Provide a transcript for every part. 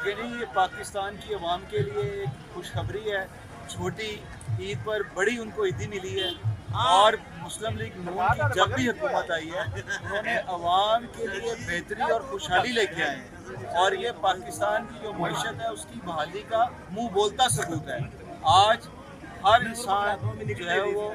लेकिन ये पाकिस्तान की आवाम के लिए एक खुशखबरी है। छोटी ईद पर बड़ी उनको ईदी मिली है और मुस्लिम लीग नून की जब भी हुकूमत आई है उन्होंने आवाम के लिए बेहतरी और खुशहाली लेके आए हैं और ये पाकिस्तान की जो मईशत है उसकी बहाली का मुंह बोलता सबूत है। आज हर इंसान जो है वो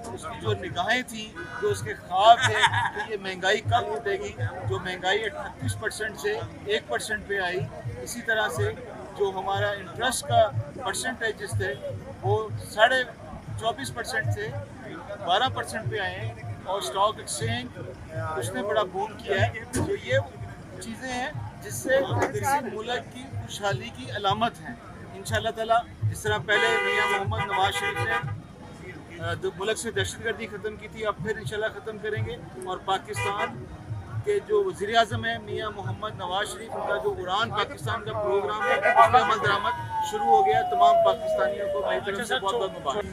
उसकी जो निगाहें थी, जो उसके ख्वाब थे कि ये महंगाई कब उठेगी, जो महंगाई 38% से 1% पे आई, इसी तरह से जो हमारा इंटरेस्ट का परसेंटेजेस थे वो 24.5% से 12% पे आए और स्टॉक एक्सचेंज उसने बड़ा बूम किया है। तो ये चीज़ें हैं जिससे किसी मुल्क की खुशहाली की अलामत हैं। इंशाअल्लाह ताला जिस तरह पहले मियां मोहम्मद नवाज शरीफ ने मुल्क से दहशतगर्दी ख़त्म की थी, अब फिर इंशाल्लाह ख़त्म करेंगे। और पाकिस्तान के जो वज़ीर आज़म है मियां मोहम्मद नवाज शरीफ, उनका जो उड़ान पाकिस्तान का प्रोग्राम है उसका अमल दरामद शुरू हो गया। तमाम पाकिस्तानियों को मेरी तरफ से बहुत बहुत मुबारक।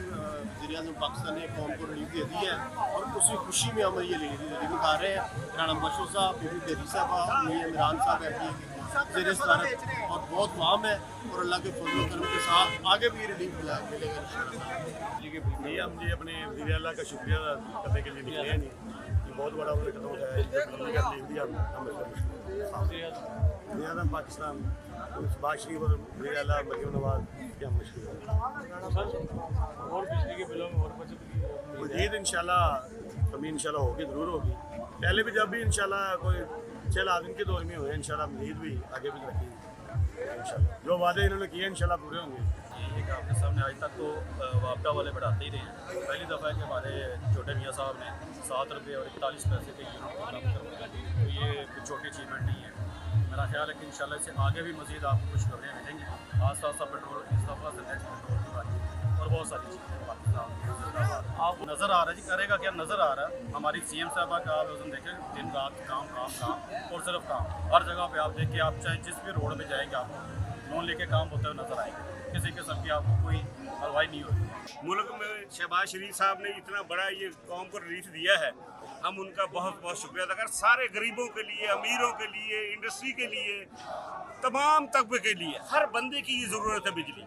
वज़ीर आज़म पाकिस्तान ने कौम को रिलीफ दे दी है और उसी खुशी में हम ये रिलीफ आ रहे हैं। राना बशर साहब, बीबी बेरी साहब, मियां इमरान साहब है ज़ेर सदारत और बहुत वाम है और अल्लाह के फजल करम के साथ आगे भी रिलीफ मिलेगा। जी हम जी अपने वज़ीर आला का शुक्रिया करने के लिए निकले हैं। ये बहुत बड़ा उन्होंने कदम उठाया है। वज़ीर आज़म पाकिस्तान शहबाज शरीफ और वज़ीर आला मरीम नवाज के हम मशहूर हैं। और बिजली के बिलों में और बचत मज़ीद इंशाल्लाह कमी इंशाल्लाह होगी, ज़रूर होगी। पहले भी जब भी इंशाल्लाह कोई 6 लाख के दौर में हुए इंशाल्लाह मज़ीद भी आगे भी रखेंगे इंशाल्लाह। जो वादे इन्होंने किए इंशाल्लाह पूरे होंगे। एक आपके सामने आज तक तो वापडा वाले बढ़ाते ही रहे हैं। पहली दफ़ा है कि हमारे छोटे मियाँ साहब ने 7 रुपये और 41 पैसे के यूनिट प्राप्त करवाया, तो ये कोई छोटी अचीवमेंट नहीं है। मेरा ख्याल है कि इंशाल्लाह इससे आगे भी मज़ीद आपको कुछ खबरें मिलेंगी। आज साथ पेट्रोल इस दफ़ा से नेक्स्ट पेट्रोल की बात और बहुत सारी चीज़ें पाकिस्तान आपको नज़र आ रहा है जी। करेगा क्या नज़र आ रहा है। हमारी CM साहबा का आप देखें, दिन रात काम काम काम और सिर्फ काम। हर जगह पे आप देखिए, आप चाहे जिस भी रोड पे जाएंगे आपको लोन लेके काम होते हुए नज़र आएंगे। किसी किस्म की आपको कोई परवाही नहीं होती। मुल्क में शहबाज शरीफ साहब ने इतना बड़ा ये कौम को रिलीफ दिया है, हम उनका बहुत बहुत शुक्रिया अदा कर। सारे गरीबों के लिए, अमीरों के लिए, इंडस्ट्री के लिए, तमाम तबके के लिए, हर बंदे की ये ज़रूरत है बिजली।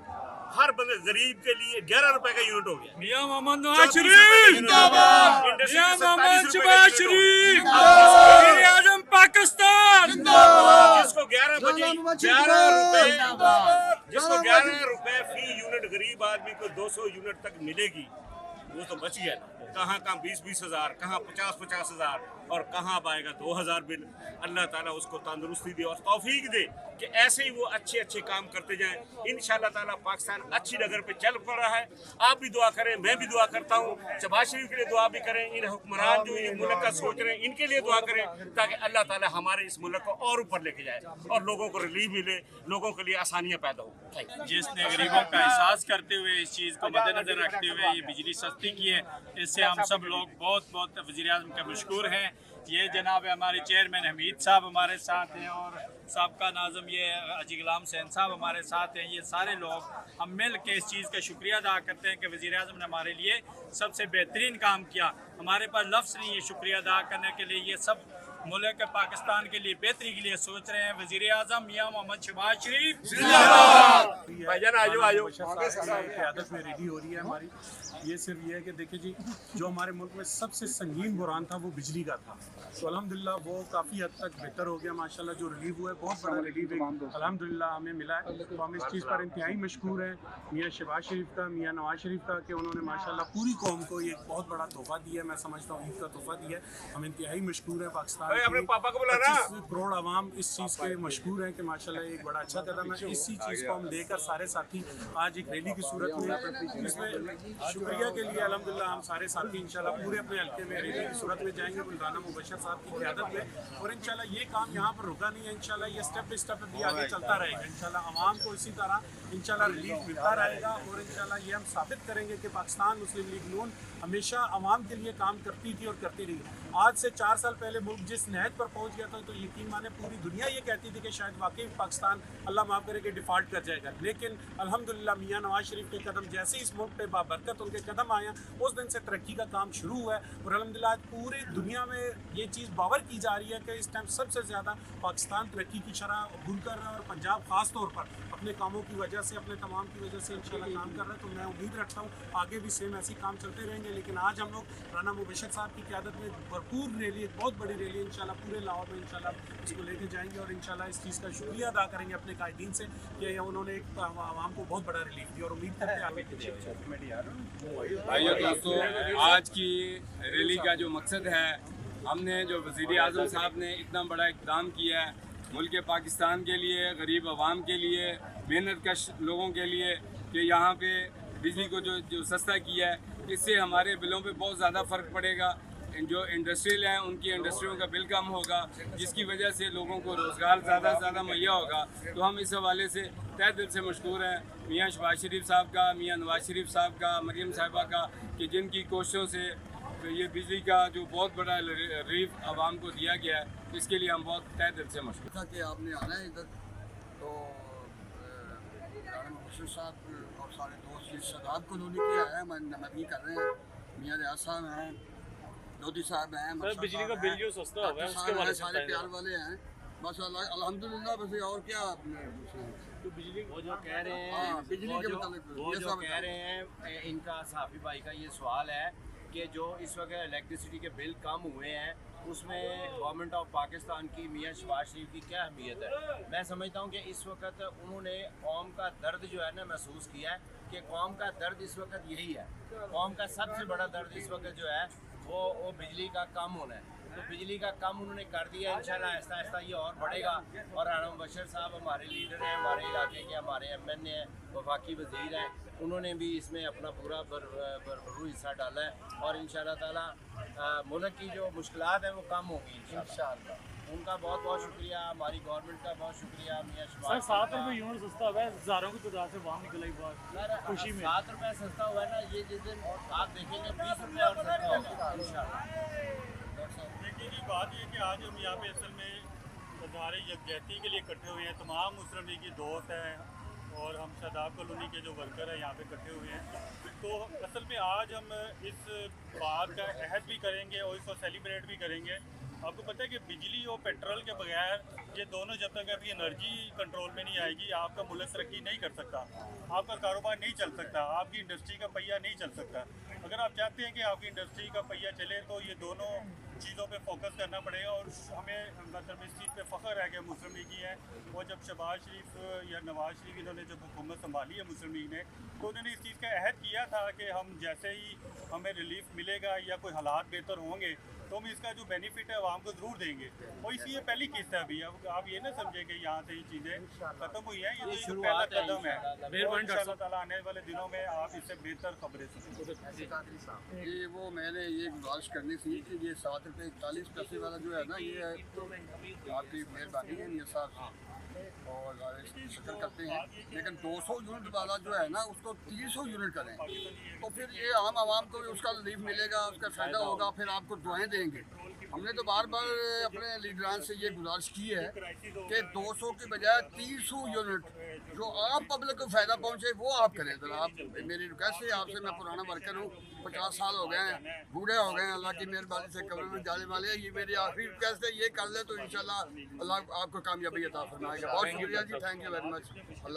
हर बंदे गरीब के लिए 11 रुपए का यूनिट हो गया। मियां मोहम्मद नवाज शरीफ जिंदाबाद, मियां मोहम्मद शहबाज शरीफ वज़ीर आज़म पाकिस्तान जिंदाबाद। जिसको 11 रुपए फी यूनिट गरीब आदमी को 200 यूनिट तक मिलेगी, वो तो बच गया ना। कहाँ 20-20 हज़ार, कहाँ 50-50 हज़ार और कहाँ आएगा 2000 बिल। अल्लाह ताला उसको तंदुरुस्ती दे और तौफीक दे कि ऐसे ही वो अच्छे अच्छे काम करते जाएं। इंशाअल्लाह ताला पाकिस्तान अच्छी नगर पे चल पड़ रहा है। आप भी दुआ करें, मैं भी दुआ करता हूँ। शहबाज शरीफ के लिए दुआ भी करें। इन हुक्मरान जो ये मुल्क का सोच रहे हैं इनके लिए दुआ करें ताकि अल्लाह ताला हमारे इस मुल्क को और ऊपर लेके जाए और लोगों को रिलीफ मिले, लोगों के लिए आसानियाँ पैदा हो। जिसने गरीबों का एहसास करते हुए इस चीज़ को मद्देनजर रखते हुए ये बिजली सस्ती की है, इससे हम सब लोग बहुत बहुत वज़ीर आज़म के मशकूर हैं। ये जनाब हमारे चेयरमैन हमीद साहब हमारे साथ हैं और साबका नाज़म ये हाजी गुलाम हुसैन साहब हमारे साथ हैं। ये सारे लोग हम मिल के इस चीज़ का शुक्रिया अदा करते हैं कि वज़ीर आज़म ने हमारे लिए सबसे बेहतरीन काम किया। हमारे पास लफ्ज़ नहीं है शुक्रिया अदा करने के लिए। ये सब मुल्क पाकिस्तान के लिए बेहतरी के लिए सोच रहे हैं। वज़ीर आज़म मियां मोहम्मद शहबाज शरीफ भाईजान आजो क़यादत में रेडी हो रही है हमारी। ये सिर्फ ये है कि देखिए जी, जो हमारे मुल्क में सबसे संगीन बुरान था वो बिजली का था, तो अल्हम्दुलिल्लाह वो काफ़ी हद तक बेहतर हो गया माशाल्लाह। जो रिलीफ हुआ है बहुत बड़ा रिलीफ अल्हम्दुलिल्लाह हमें मिला है, तो हम इस चीज़ पर इंतहाई मशकूर हैं मियां शहबाज शरीफ का, मियां नवाज शरीफ का कि उन्होंने माशाल्लाह पूरी कौम को ये बहुत बड़ा तोहफ़ा दिया है। मैं समझता हूँ ईद का तोहफ़ा दिया है। हम इंतहाई मशकूर हैं। पाकिस्तान अपने पापा को बुलाना। 25 करोड़ आवाम इस चीज़ के मशहूर हैं कि माशाल्लाह एक बड़ा अच्छा कदम है। इसी चीज़ को हम लेकर सारे साथी आज एक रैली की सूरत में, इसमें शुक्रिया के लिए अल्हम्दुलिल्लाह हम सारे साथी इंशाल्लाह पूरे अपने हल्के में रैली की सूरत में जाएंगे राना मुबशर साहब की क़यादत में। और इंशाल्लाह ये काम यहाँ पर रुका नहीं है, इंशाल्लाह ये स्टेप बाई स्टेप भी आगे चलता रहेगा। इंशाल्लाह आवाम को इसी तरह इंशाल्लाह रिलीफ मिलता रहेगा और इंशाल्लाह ये हम साबित करेंगे कि पाकिस्तान मुस्लिम लीग नून हमेशा आवाम के लिए काम करती थी और करती रही। आज से 4 साल पहले मुल्क जिस जिस नहज पर पहुँच गया था, तो यकीन माने पूरी दुनिया ये कहती थी कि शायद वाकई पाकिस्तान अल्लाह माफ़ करे कि डिफ़ॉल्ट कर जाएगा। लेकिन अल्हम्दुलिल्लाह मियाँ नवाज शरीफ के कदम जैसे ही इस मुल्क पे बाबरकत उनके कदम आया, उस दिन से तरक्की का काम शुरू हुआ है। और अल्हम्दुलिल्लाह आज पूरी दुनिया में ये चीज़ बावर की जा रही है कि इस टाइम सबसे ज़्यादा पाकिस्तान तरक्की की शरह अबूर कर रहा है, और पंजाब ख़ास तौर पर अपने कामों की वजह से, अपने तमाम की वजह से इंशाल्लाह काम कर रहा है। तो मैं उम्मीद रखता हूँ आगे भी सेम ऐसे काम चलते रहेंगे। लेकिन आज हम लोग राना मुबशर साहब की क़यादत में भरपूर रैली, एक बहुत बड़ी रैली इंशाल्लाह पूरे लाहौर में इंशाल्लाह इसको लेके जाएंगे, और इंशाल्लाह इस चीज़ का शुक्रिया अदा करेंगे अपने कायदीन से कि उन्होंने एक आवाम को बहुत बड़ा रिलीफ दिया, और उम्मीद करते हैं आगे भाइयों दोस्तों, आज की रैली का जो मकसद है, हमने जो वज़ीर आज़म साहब ने इतना बड़ा इक़दाम किया है मुल्क पाकिस्तान के लिए, गरीब आवाम के लिए, मेहनत कश लोगों के लिए, कि यहाँ पे बिजली को जो सस्ता किया है, इससे हमारे बिलों पे बहुत ज़्यादा फ़र्क पड़ेगा। जो इंडस्ट्रियल हैं उनकी इंडस्ट्रियों का बिल कम होगा, जिसकी वजह से लोगों को रोज़गार ज़्यादा से ज़्यादा मुहैया होगा। तो हम इस हवाले से तहे दिल से मशकूर हैं मियाँ शहबाज शरीफ साहब का, मियाँ नवाज शरीफ साहब का, मरीम साहिबा का, कि जिनकी कोशिशों से तो ये बिजली का जो बहुत बड़ा रिलीफ आवाम को दिया गया है, इसके लिए हम बहुत तहे दिल से मशकूर था कि आपने आना है इधर। तो राना मुबशर साहब और सारे दोस्त इस सदाब कॉलोनी के आए हैं, नमदनी कर रहे हैं। मियाँ रियाज साहब हैं, लोधी साहब हैं, बिजली का बिल जो सस्ता हो गया उसके बारे में सारे प्यार वाले हैं। बस अल्हम्दुलिल्लाह। बस और क्या तो बिजली वो जो कह रहे हैं, हाँ, बिजली के मतलब वो जो कह रहे हैं, इनका साफी भाई का ये सवाल है कि जो इस वक्त इलेक्ट्रिसिटी के बिल कम हुए हैं, उसमें गवर्नमेंट ऑफ पाकिस्तान की मियाँ शहबाज शरीफ की क्या अहमियत है। मैं समझता हूँ कि इस वक्त उन्होंने कौम का दर्द जो है ना महसूस किया है, कि कौम का दर्द इस वक्त यही है। कौम का सबसे बड़ा दर्द इस वक्त जो है वो बिजली का कम होना है। तो बिजली का कम उन्होंने कर दिया, इंशाल्लाह आहिस्ता आहिस्ता ये और बढ़ेगा। और राना मुबशर साहब हमारे लीडर हैं, हमारे इलाके के, हमारे MNA हैं, वफाकी वज़ीर हैं, उन्होंने भी इसमें अपना पूरा भरपूर हिस्सा डाला है। और इंशाल्लाह ताला मुल्क की जो मुश्किलात हैं वो कम होंगी इंशाल्लाह। उनका बहुत बहुत शुक्रिया, हमारी गवर्नमेंट का बहुत शुक्रिया। मियाँ शहबाज 7 रुपये यूनिट सस्ता हुआ है, हज़ारों की तादाद से वहाँ निकला बात खुशी में। 7 रुपये सस्ता हुआ है ना, ये जिस दिन आप देखेंगे 20 रुपये और सस्ता होगा इंशाल्लाह। देखिए जी, बात ये कि आज हम यहाँ पे असल में हमारे यकजहती के लिए इकट्ठे हुए हैं। तमाम मुस्लिम लीग के दोस्त हैं और हम शादाब कॉलोनी के जो वर्कर हैं यहाँ पे इकट्ठे हुए हैं। तो असल में आज हम इस बात का अहद भी करेंगे और इसको सेलिब्रेट भी करेंगे। आपको पता है कि बिजली और पेट्रोल के बगैर ये दोनों जब तक अभी एनर्जी कंट्रोल में नहीं आएगी, आपका मुल्क तरक्की नहीं कर सकता, आपका कारोबार नहीं चल सकता, आपकी इंडस्ट्री का पहिया नहीं चल सकता। अगर आप चाहते हैं कि आपकी इंडस्ट्री का पहिया चले तो ये दोनों चीज़ों पे फोकस करना पड़ेगा। और हमें मतलब इस चीज़ पे फ़ख्र है कि मुस्लिम लीगी है, और जब शहबाज शरीफ या नवाज शरीफ इन्होंने जब हुकूमत संभाली है मुस्लिम लीग ने, तो उन्होंने इस चीज़ का अहद किया था कि हम जैसे ही हमें रिलीफ मिलेगा या कोई हालात बेहतर होंगे तो हम इसका जो बेनिफिट है आवाम को ज़रूर देंगे। और इसी ये पहली किस्त है अभी। अब आप ये ना समझे कि यहाँ से ये चीज़ें ख़त्म हुई हैं, ये तो पहला कदम है। और इंशाअल्लाह ताला आने वाले दिनों में आप इससे बेहतर खबरें सुनेंगे। ये वो मैंने ये गुजारिश करनी थी कि ये 7 रुपये 41 पैसे वाला जो है ना, ये आपकी मेहरबानी है मियाँ साहब, और शुक्र करते हैं। लेकिन 200 यूनिट वाला जो है ना, उसको 300 यूनिट करें, तो फिर ये आम आवाम को भी उसका रिलीफ मिलेगा, उसका फ़ायदा होगा, फिर आपको दुआएं देंगे। हमने तो बार बार अपने लीडरान से ये गुजारिश की है कि 200 के बजाय 300 यूनिट जो आम पब्लिक को फ़ायदा पहुँचे वो आप करें। तो आप मेरी रिक्वेस्ट है आपसे, मैं पुराना वर्कर हूँ, 50 साल हो गए हैं, बूढ़े हो गए हैं, अल्लाह की मेहरबानी से कब्र में जाने वाले हैं। ये मेरी आखिरी रिक्वेस्ट है, ये कर ले तो इंशाल्लाह अल्लाह आपको कामयाबी अता फरमाएगा। बहुत शुक्रिया जी, थैंक यू वेरी मच।